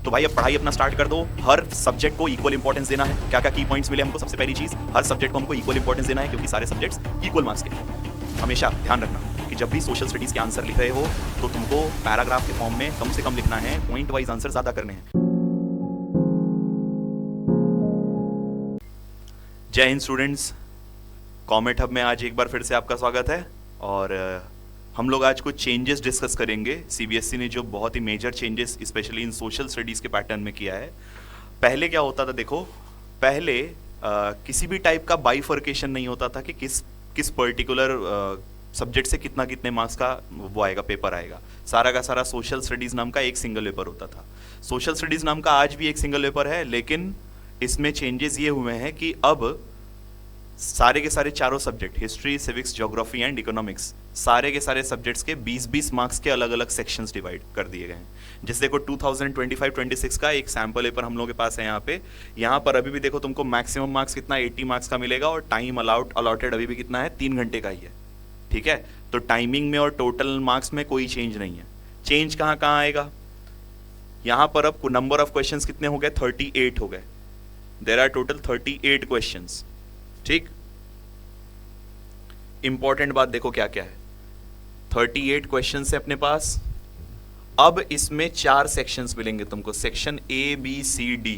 तो भाई अब पढ़ाई अपना स्टार्ट कर दो, हर सब्जेक्ट को इक्वल इंपॉर्टेंस देना है। क्या क्या की पॉइंट्स मिले हमको? सबसे पहली चीज, हर सब्जेक्ट को हमको इक्वल इंपॉर्टेंस देना है, क्योंकि सारे सब्जेक्ट्स इक्वल मार्क्स के हैं। हमेशा ध्यान रखना कि जब भी सोशल स्टडीज के आंसर लिख रहे हो तो तुमको पैराग्राफ के फॉर्म में कम से कम लिखना है, पॉइंट वाइज आंसर ज्यादा करने हैं। जय हिंद स्टूडेंट्स, कॉमेट हब में आज एक बार फिर से आपका स्वागत है। और हम लोग आज कुछ चेंजेस डिस्कस करेंगे। सीबीएसई ने जो बहुत ही major changes specially in social studies के पैटर्न में किया है। पहले क्या होता था, देखो पहले किसी भी टाइप का बाइफर्केशन नहीं होता था कि किस पर्टिकुलर सब्जेक्ट से कितने मार्क्स का वो आएगा, पेपर आएगा। सारा का सारा सोशल स्टडीज़ नाम का एक सिंगल पेपर होता था। सोशल स्टडीज़ नाम का आज भी एक सिंगल पेपर है, लेकिन इसमें चेंजेस ये हुए हैं कि अब सारे के सारे चारों subject, history, civics, geography and economics, सारे के सारे सब्जेक्ट्स के 20-20 मार्क्स के अलग अलग सेक्शंस डिवाइड कर दिए गए हैं। जैसे देखो 2025-26 का एक सैम्पल पेपर हम लोगों के पास है यहाँ पे। यहाँ पर अभी भी देखो तुमको मैक्सिमम मार्क्स कितना 80 मार्क्स का मिलेगा, और टाइम अलॉटेड अभी भी कितना है, 3 घंटे का ही है। ठीक है, तो टाइमिंग में और टोटल मार्क्स में कोई चेंज नहीं है। चेंज कहाँ कहाँ आएगा, यहाँ पर अब नंबर ऑफ क्वेश्चन कितने हो गए, 38 हो गए। There are total 38 question. ठीक, इंपॉर्टेंट बात देखो क्या क्या है। 38 क्वेश्चन है अपने पास। अब इसमें 4 सेक्शंस मिलेंगे तुमको, section A, B, C, D।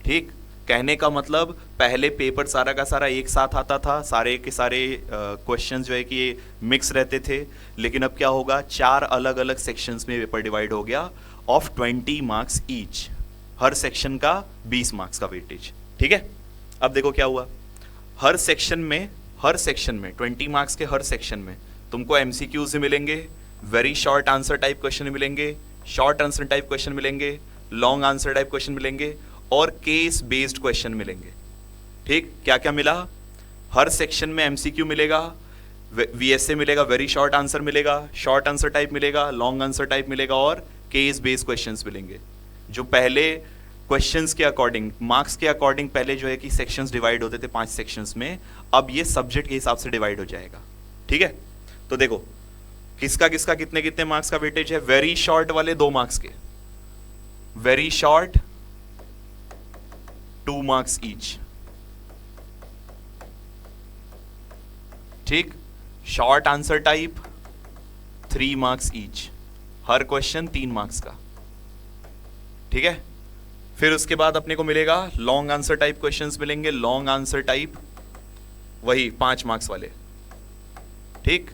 ठीक, कहने का मतलब पहले पेपर सारा का सारा एक साथ आता था, सारे के सारे क्वेश्चंस जो है कि मिक्स रहते थे। लेकिन अब क्या होगा, 4 अलग अलग सेक्शंस में पेपर डिवाइड हो गया of 20 marks each. Her section का 20 मार्क्स का वेटेज। ठीक है, अब देखो क्या हुआ। हर सेक्शन में 20 मार्क्स के हर सेक्शन में तुमको एमसीक्यूज मिलेंगे, very short answer type question मिलेंगे, शॉर्ट आंसर टाइप क्वेश्चन मिलेंगे, लॉन्ग आंसर टाइप क्वेश्चन मिलेंगे, और केस बेस्ड क्वेश्चन मिलेंगे। ठीक, क्या क्या मिला, हर सेक्शन में एमसीक्यू मिलेगा, वीएसए मिलेगा, वेरी शॉर्ट आंसर मिलेगा, शॉर्ट आंसर टाइप मिलेगा, लॉन्ग आंसर टाइप मिलेगा, और केस बेस्ड क्वेश्चंस मिलेंगे। जो पहले क्वेश्चंस के अकॉर्डिंग, मार्क्स के अकॉर्डिंग पहले जो है कि सेक्शंस डिवाइड होते थे 5 सेक्शंस में, अब ये सब्जेक्ट के हिसाब से डिवाइड हो जाएगा। ठीक है, तो देखो किसका किसका कितने कितने मार्क्स का वेटेज है। वेरी शॉर्ट वाले 2 मार्क्स के, वेरी शॉर्ट 2 मार्क्स ईच। ठीक, short answer type 3 marks each, हर क्वेश्चन 3 मार्क्स का। ठीक है, फिर उसके बाद अपने को मिलेगा लॉन्ग आंसर टाइप क्वेश्चंस मिलेंगे, लॉन्ग आंसर टाइप वही 5 मार्क्स वाले। ठीक,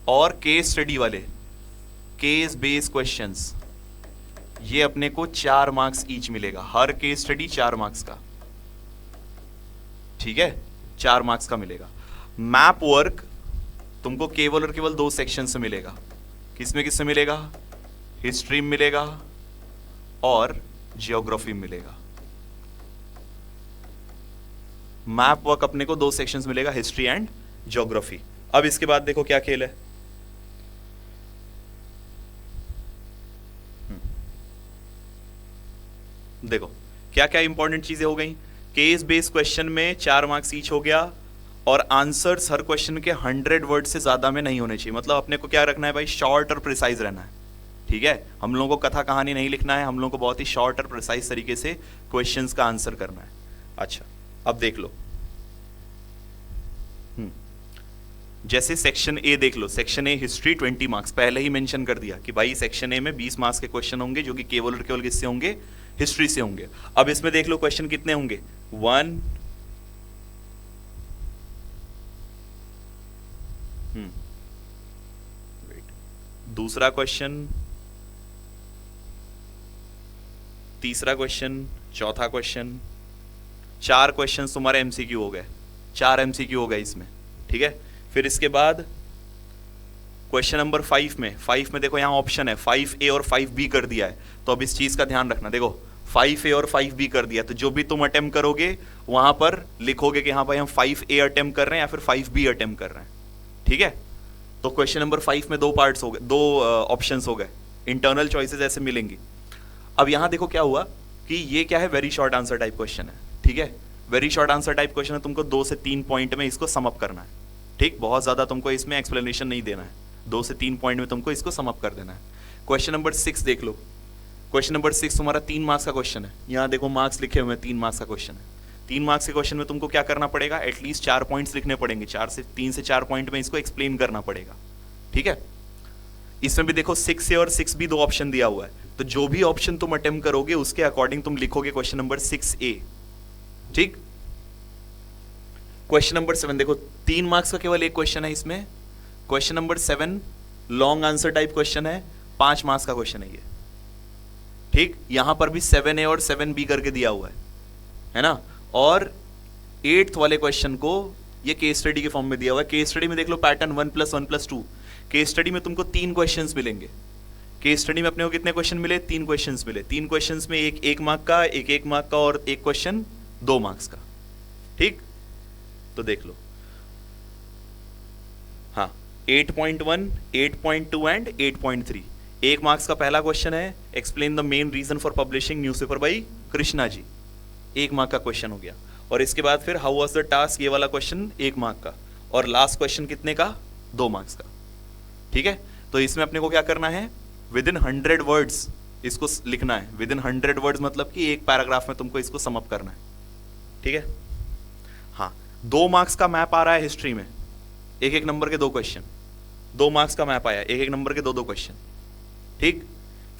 और केस स्टडी वाले, केस बेस्ड क्वेश्चंस, ये अपने को 4 मार्क्स ईच मिलेगा, हर केस स्टडी 4 मार्क्स का। ठीक है, 4 मार्क्स का मिलेगा। मैप वर्क तुमको केवल और केवल 2 सेक्शन से मिलेगा। किसमें किससे मिलेगा, हिस्ट्री में मिलेगा और जियोग्राफी मिलेगा। मैप वर्क अपने को 2 सेक्शंस मिलेगा, हिस्ट्री एंड जियोग्राफी। अब इसके बाद देखो क्या खेल है। देखो क्या क्या इंपॉर्टेंट चीजें हो गई। केस बेस्ड क्वेश्चन में 4 मार्क्स ईच हो गया, और आंसर्स हर क्वेश्चन के 100 वर्ड से ज्यादा में नहीं होने चाहिए। मतलब अपने को क्या रखना है भाई, शॉर्ट और प्रिसाइज रहना है। ठीक है, हम लोगों को कथा कहानी नहीं लिखना है, हम लोगों को बहुत ही शॉर्ट और प्रिसाइज तरीके से क्वेश्चंस का आंसर करना है। अच्छा, अब देख लो, जैसे सेक्शन ए देख लो। सेक्शन ए हिस्ट्री 20 मार्क्स, पहले ही मेंशन कर दिया कि भाई सेक्शन ए में 20 मार्क्स के क्वेश्चन होंगे, जो कि केवल और केवल किससे होंगे, हिस्ट्री से होंगे। अब इसमें देख लो क्वेश्चन कितने होंगे, 1 दूसरा क्वेश्चन, तीसरा क्वेश्चन, चौथा क्वेश्चन, 4 क्वेश्चन तुम्हारे एमसीक्यू हो गए, 4 एमसीक्यू हो गए इसमें। ठीक है, फिर इसके बाद क्वेश्चन नंबर 5 में देखो यहाँ ऑप्शन है 5A और 5B कर दिया है। तो अब इस चीज का ध्यान रखना। देखो 5A और 5B कर दिया, तो जो भी तुम अटेम्प्ट करोगे वहां पर लिखोगे कि हाँ भाई हम 5A अटेम्प्ट कर रहे हैं या फिर 5B अटेम्प्ट कर रहे हैं। ठीक है, तो क्वेश्चन नंबर 5 में 2 पार्ट्स हो गए, 2 ऑप्शंस हो गए, इंटरनल चॉइसेस ऐसे मिलेंगी। अब यहां देखो क्या हुआ कि ये क्या है, very short answer type question है। ठीक है, very short answer type question है, तुमको 2 से 3 पॉइंट में इसको सम अप करना है। ठीक, बहुत ज्यादा तुमको इसमें एक्सप्लेनेशन नहीं देना है, 2 से 3 पॉइंट में तुमको इसको सम अप कर देना है। क्वेश्चन नंबर 6 देख लो। क्वेश्चन नंबर 6 तुम्हारा 3 मार्क्स का क्वेश्चन है, यहाँ देखो मार्क्स लिखे हुए हैं, 3 मार्क्स का क्वेश्चन है। 3 मार्क्स के क्वेश्चन में तुमको क्या करना पड़ेगा, एटलीस्ट 4 पॉइंट्स लिखने पड़ेंगे, 3 से 4 पॉइंट में इसको एक्सप्लेन करना पड़ेगा, ठीक है। इसमें भी देखो 6A और 6B 2 ऑप्शन दिया हुआ है, तो जो भी ऑप्शन तुम अटेम्प्ट करोगे उसके अकॉर्डिंग तुम लिखोगे क्वेश्चन नंबर 6A, ठीक। क्वेश्चन नंबर 7 देखो 3 मार्क्स का केवल एक क्वेश्चन है इसमें। Question number 7 long answer type question है, 5 मार्क्स का क्वेश्चन है ये, ठीक। यहां पर भी 7A और 7B करके दिया हुआ है ना। और 8th वाले क्वेश्चन को ये केस स्टडी के फॉर्म में दिया हुआ है। केस स्टडी में देख लो पैटर्न 1+1+2। केस स्टडी में तुमको 3 क्वेश्चंस मिलेंगे। केस स्टडी में अपने को कितने क्वेश्चन मिले, 3 क्वेश्चंस मिले। 3 क्वेश्चंस में एक 1 मार्क का, एक 1 मार्क का और एक क्वेश्चन 2 मार्क्स का, ठीक। तो देख लो, हाँ 8.1, 8.2 एंड 8.3। 1 मार्क्स का पहला क्वेश्चन है, explain the main reason for publishing newspaper by Krishna ji, 1 mark का क्वेश्चन हो गया। और इसके बाद फिर हाउ वाज द टास्क, ये वाला क्वेश्चन 1 मार्क का। और लास्ट क्वेश्चन कितने का, 2 मार्क्स का, ठीक है। तो इसमें अपने को क्या करना है, विद इन 100 वर्ड्स इसको लिखना है। विद इन 100 वर्ड्स मतलब कि एक पैराग्राफ में तुमको इसको समअप करना है, ठीक है। हाँ 2 मार्क्स का मैप आ रहा है हिस्ट्री में, 1-1 नंबर के 2 क्वेश्चन, 2 मार्क्स का मैप आया, 1-1 नंबर के 2-2 क्वेश्चन, ठीक।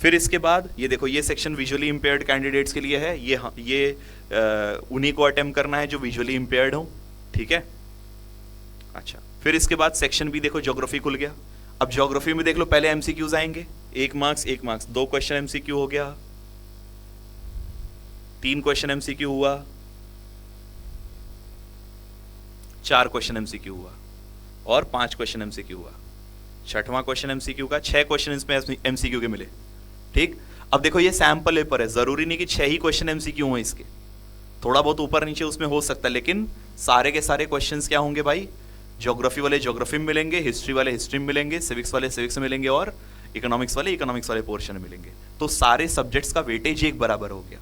फिर इसके बाद ये देखो, ये सेक्शन विजुअली इंपेयर्ड कैंडिडेट्स के लिए है। ये उन्हीं को अटेम्प्ट करना है जो विजुअली इंपेयर्ड हो, ठीक है। अच्छा, फिर इसके बाद सेक्शन भी देखो, ज्योग्राफी खुल गया। अब ज्योग्राफी में देख लो, पहले एमसीक्यूज आएंगे, 1 मार्क्स 1 मार्क्स, 2 क्वेश्चन एमसीक्यू हो गया, 3 क्वेश्चन एमसीक्यू हुआ, 4 क्वेश्चन एमसीक्यू हुआ और 5 क्वेश्चन एमसीक्यू हुआ। 6वां क्वेश्चन एमसीक्यू का, 6 क्वेश्चन इसमें एमसीक्यू के मिले, ठीक। अब देखो ये सैंपल पेपर है, जरूरी नहीं कि 6 ही क्वेश्चन एमसीक्यू हो इसके, थोड़ा बहुत ऊपर नीचे उसमें हो सकता है, लेकिन सारे के सारे क्वेश्चंस क्या होंगे भाई, ज्योग्राफी वाले ज्योग्राफी में मिलेंगे, हिस्ट्री वाले हिस्ट्री में मिलेंगे, सिविक्स वाले सिविक्स में मिलेंगे और इकोनॉमिक्स वाले पोर्शन में मिलेंगे। तो सारे सब्जेक्ट्स का वेटेज एक बराबर हो गया,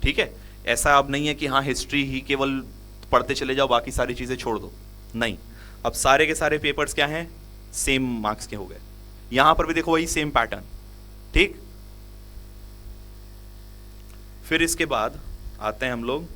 ठीक है। ऐसा अब नहीं है कि हाँ हिस्ट्री ही केवल पढ़ते चले जाओ बाकी सारी चीजें छोड़ दो, नहीं। अब सारे के सारे पेपर्स क्या हैं, सेम मार्क्स के हो गए। यहां पर भी देखो वही सेम पैटर्न, ठीक। फिर इसके बाद आते हैं हम लोग,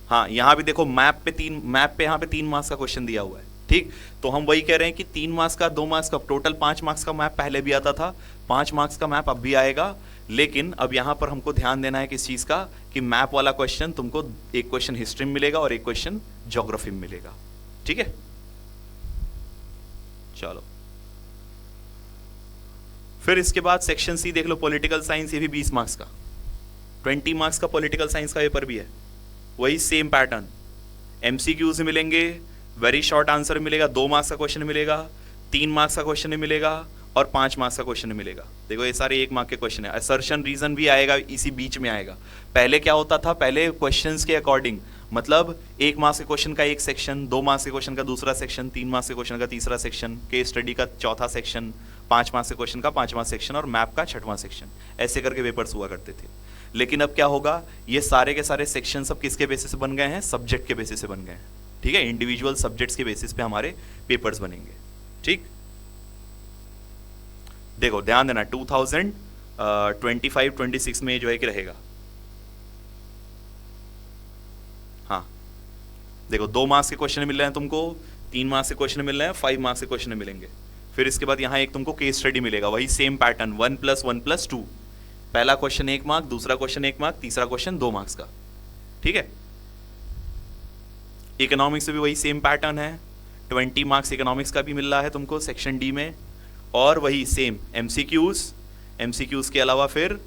हाँ यहां भी देखो मैप पे यहाँ पे 3 मार्क्स का क्वेश्चन दिया हुआ है, ठीक। तो हम वही कह रहे हैं कि 3 मार्क्स का, 2 मार्क्स का, टोटल 5 मार्क्स का मैप पहले भी आता था, 5 मार्क्स का मैप अब भी आएगा। लेकिन अब यहां पर हमको ध्यान देना है किस चीज का, कि मैप वाला क्वेश्चन तुमको एक क्वेश्चन हिस्ट्री में मिलेगा और एक क्वेश्चन ज्योग्राफी में मिलेगा, ठीक है। चलो फिर इसके बाद सेक्शन सी देख लो, पॉलिटिकल साइंस, ये भी 20 मार्क्स का, 20 मार्क्स का पॉलिटिकल साइंस का पेपर भी है, वही सेम पैटर्न, एमसीक्यूज मिलेंगे, वेरी शॉर्ट आंसर मिलेगा, 2 मार्क्स का क्वेश्चन मिलेगा, 3 मार्क्स का क्वेश्चन मिलेगा और 5 मार्क्स का क्वेश्चन मिलेगा। देखो ये सारे 1 मार्क के क्वेश्चन है। असर्शन रीजन भी आएगा, इसी बीच में आएगा। पहले क्या होता था, पहले क्वेश्चंस के अकॉर्डिंग, मतलब 1 मार्क्स के क्वेश्चन का एक सेक्शन, 2 मार्क्स के क्वेश्चन का दूसरा सेक्शन, 3 मार्क्स के क्वेश्चन का तीसरा सेक्शन, केस स्टडी का चौथा सेक्शन, 5 मार्क्स के क्वेश्चन का 5वां सेक्शन और मैप का 6वां सेक्शन, ऐसे करके पेपर्स हुआ करते थे। लेकिन अब क्या होगा, ये सारे के सारे सेक्शन सब किसके बेसिस से बन गए हैं, सब्जेक्ट के बेसिस से बन गए हैं, ठीक है। इंडिविजुअल सब्जेक्ट्स के बेसिस पे हमारे पेपर्स बनेंगे, ठीक। देखो ध्यान देना, 2025-26 में जो है कि रहेगा, हाँ देखो 2 मार्क्स के क्वेश्चन मिल रहे हैं तुमको, 3 मार्क्स के क्वेश्चन मिल रहे हैं, 5 मार्क्स के क्वेश्चन मिलेंगे। फिर इसके बाद यहाँ एक तुमको केस स्टडी मिलेगा, वही सेम पैटर्न, 1+1+2, पहला क्वेश्चन 1 मार्क, दूसरा क्वेश्चन 1 मार्क, तीसरा क्वेश्चन 2 मार्क्स का, ठीक है। इकोनॉमिक्स में भी वही सेम पैटर्न है, 20 मार्क्स इकोनॉमिक्स का भी मिल रहा है तुमको सेक्शन डी में, और वही सेम एमसीक्यूज के अलावा फिर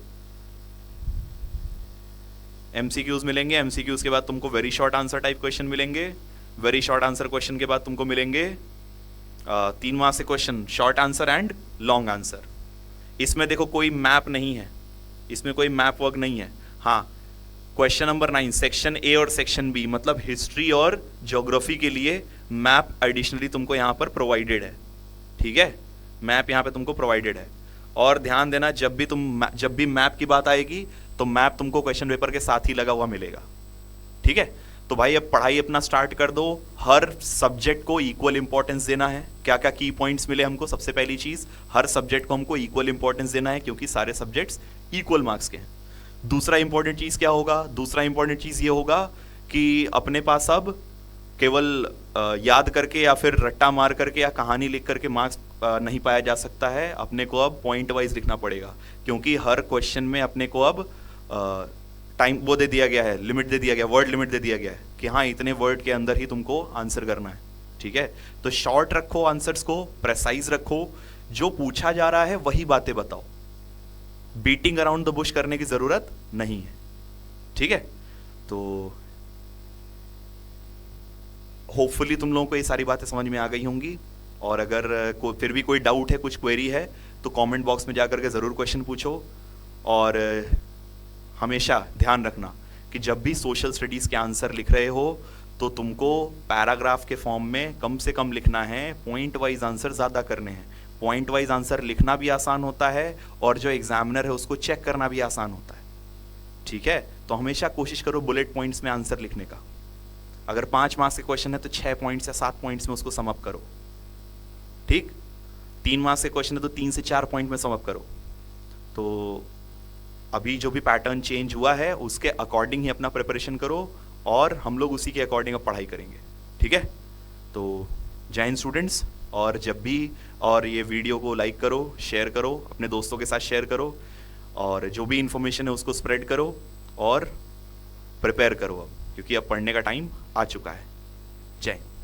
एमसीक्यूज मिलेंगे। एमसीक्यूज के बाद तुमको very short answer type question मिलेंगे, वेरी शॉर्ट आंसर क्वेश्चन के बाद तुमको मिलेंगे 3 मार्क्स के question, short answer and long answer. इसमें देखो कोई मैप नहीं है, इसमें कोई मैप वर्क नहीं है। हाँ क्वेश्चन नंबर 9 सेक्शन ए और सेक्शन बी, मतलब हिस्ट्री और ज्योग्राफी के लिए मैप एडिशनली तुमको यहाँ पर प्रोवाइडेड है, ठीक है। मैप यहाँ पे तुमको प्रोवाइडेड है। और ध्यान देना, जब भी मैप की बात आएगी तो मैप तुमको क्वेश्चन पेपर के साथ ही लगा हुआ मिलेगा, ठीक है। तो भाई अब पढ़ाई अपना स्टार्ट कर दो। हर सब्जेक्ट को इक्वल इंपॉर्टेंस देना है। क्या क्या की पॉइंट्स मिले हमको? सबसे पहली चीज, हर सब्जेक्ट को हमको इक्वल इंपॉर्टेंस देना है, क्योंकि सारे सब्जेक्ट्स इक्वल मार्क्स के हैं। दूसरा इंपॉर्टेंट चीज क्या होगा? दूसरा इंपॉर्टेंट चीज ये होगा कि अपने पास अब केवल याद करके या फिर रट्टा मार करके या कहानी लिख करके मार्क्स नहीं पाया जा सकता है। अपने को अब पॉइंट वाइज लिखना पड़ेगा, क्योंकि हर क्वेश्चन में अपने को अब टाइम वो दे दिया गया है, लिमिट दे दिया गया, वर्ड लिमिट दे दिया गया है कि हाँ इतने वर्ड के अंदर ही तुमको आंसर करना है। ठीक है, तो शॉर्ट रखो आंसर्स को, प्रेसाइज रखो, जो पूछा जा रहा है वही बातें बताओ। बीटिंग अराउंड द बुश करने की जरूरत नहीं है। ठीक है, तो होपफुली तुम लोगों को ये सारी बातें समझ में आ गई होंगी। और अगर फिर भी कोई डाउट है, कुछ क्वेरी है, तो कमेंट बॉक्स में जाकर के ज़रूर क्वेश्चन पूछो। और हमेशा ध्यान रखना कि जब भी सोशल स्टडीज़ के आंसर लिख रहे हो तो तुमको पैराग्राफ के फॉर्म में कम से कम लिखना है, पॉइंट वाइज आंसर ज़्यादा करने हैं। पॉइंट वाइज आंसर लिखना भी आसान होता है और जो एग्जामिनर है उसको चेक करना भी आसान होता है। ठीक है, तो हमेशा कोशिश करो बुलेट पॉइंट्स में आंसर लिखने का। अगर 5 मार्क्स के क्वेश्चन है तो 6 पॉइंट्स या 7 पॉइंट्स में उसको सम अप करो। ठीक, 3 मार्क्स के क्वेश्चन है तो 3 से 4 पॉइंट में सम अप करो। तो अभी जो भी पैटर्न चेंज हुआ है उसके अकॉर्डिंग ही अपना प्रिपरेशन करो और हम लोग उसी के अकॉर्डिंग अब पढ़ाई करेंगे। ठीक है, तो जय हिंद स्टूडेंट्स। और जब भी और ये वीडियो को लाइक करो, शेयर करो, अपने दोस्तों के साथ शेयर करो, और जो भी इंफॉर्मेशन है उसको स्प्रेड करो और प्रिपेयर करो अब, क्योंकि अब पढ़ने का टाइम आ चुका है। जय हिंद।